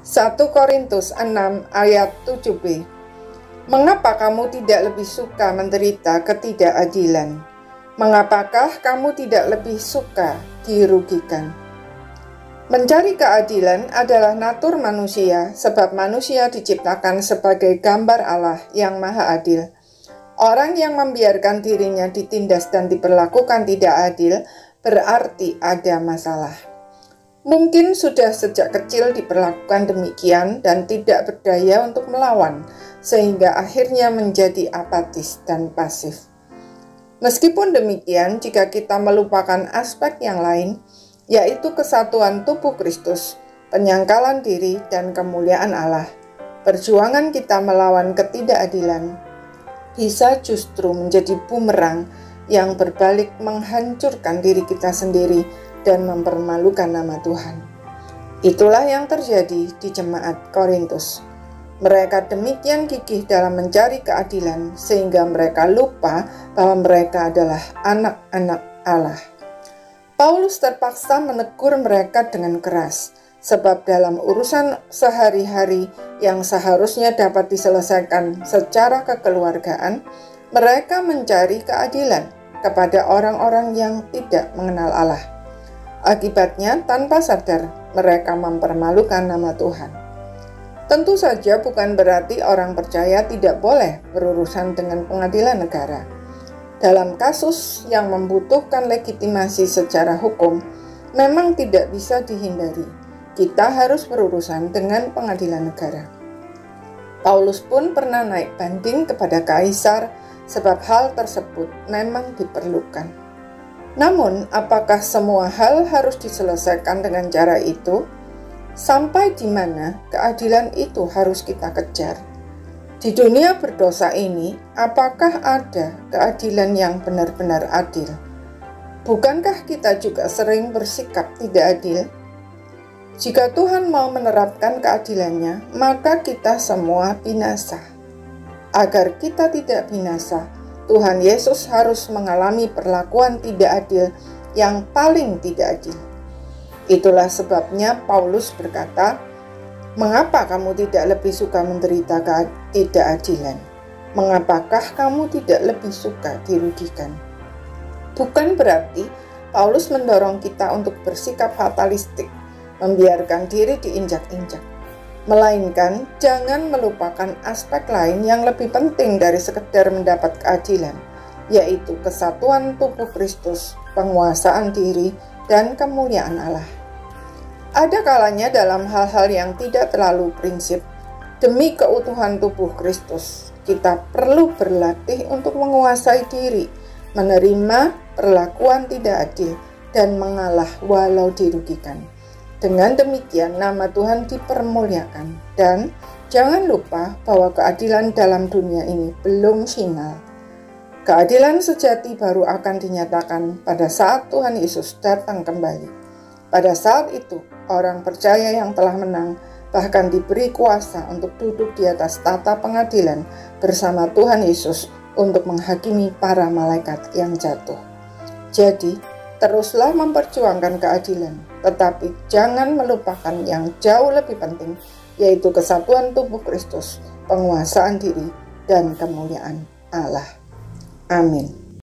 1 Korintus 6 ayat 7b. Mengapa kamu tidak lebih suka menderita ketidakadilan? Mengapakah kamu tidak lebih suka dirugikan? Mencari keadilan adalah natur manusia, sebab manusia diciptakan sebagai gambar Allah yang Maha Adil. Orang yang membiarkan dirinya ditindas dan diperlakukan tidak adil berarti ada masalah. Mungkin sudah sejak kecil diperlakukan demikian dan tidak berdaya untuk melawan, sehingga akhirnya menjadi apatis dan pasif. Meskipun demikian, jika kita melupakan aspek yang lain, yaitu kesatuan tubuh Kristus, penyangkalan diri, dan kemuliaan Allah, perjuangan kita melawan ketidakadilan bisa justru menjadi bumerang yang berbalik menghancurkan diri kita sendiri dan mempermalukan nama Tuhan. Itulah yang terjadi di jemaat Korintus. Mereka demikian gigih dalam mencari keadilan sehingga mereka lupa bahwa mereka adalah anak-anak Allah. Paulus terpaksa menegur mereka dengan keras, sebab dalam urusan sehari-hari yang seharusnya dapat diselesaikan secara kekeluargaan, mereka mencari keadilan kepada orang-orang yang tidak mengenal Allah. Akibatnya, tanpa sadar, mereka mempermalukan nama Tuhan. Tentu saja bukan berarti orang percaya tidak boleh berurusan dengan pengadilan negara. Dalam kasus yang membutuhkan legitimasi secara hukum, memang tidak bisa dihindari. Kita harus berurusan dengan pengadilan negara. Paulus pun pernah naik banding kepada kaisar sebab hal tersebut memang diperlukan. Namun, apakah semua hal harus diselesaikan dengan cara itu? Sampai di mana keadilan itu harus kita kejar? Di dunia berdosa ini, apakah ada keadilan yang benar-benar adil? Bukankah kita juga sering bersikap tidak adil? Jika Tuhan mau menerapkan keadilannya, maka kita semua binasa. Agar kita tidak binasa, Tuhan Yesus harus mengalami perlakuan tidak adil yang paling tidak adil. Itulah sebabnya Paulus berkata, "Mengapa kamu tidak lebih suka menderita ketidakadilan? Mengapakah kamu tidak lebih suka dirugikan?" Bukan berarti Paulus mendorong kita untuk bersikap fatalistik, membiarkan diri diinjak-injak. Melainkan jangan melupakan aspek lain yang lebih penting dari sekedar mendapat keadilan, yaitu kesatuan tubuh Kristus, penguasaan diri, dan kemuliaan Allah. Ada kalanya dalam hal-hal yang tidak terlalu prinsip, demi keutuhan tubuh Kristus, kita perlu berlatih untuk menguasai diri, menerima perlakuan tidak adil, dan mengalah walau dirugikan. Dengan demikian, nama Tuhan dipermuliakan. Dan jangan lupa bahwa keadilan dalam dunia ini belum final. Keadilan sejati baru akan dinyatakan pada saat Tuhan Yesus datang kembali. Pada saat itu, orang percaya yang telah menang bahkan diberi kuasa untuk duduk di atas tata pengadilan bersama Tuhan Yesus untuk menghakimi para malaikat yang jatuh. Jadi, teruslah memperjuangkan keadilan, tetapi jangan melupakan yang jauh lebih penting, yaitu kesatuan tubuh Kristus, penguasaan diri, dan kemuliaan Allah. Amin.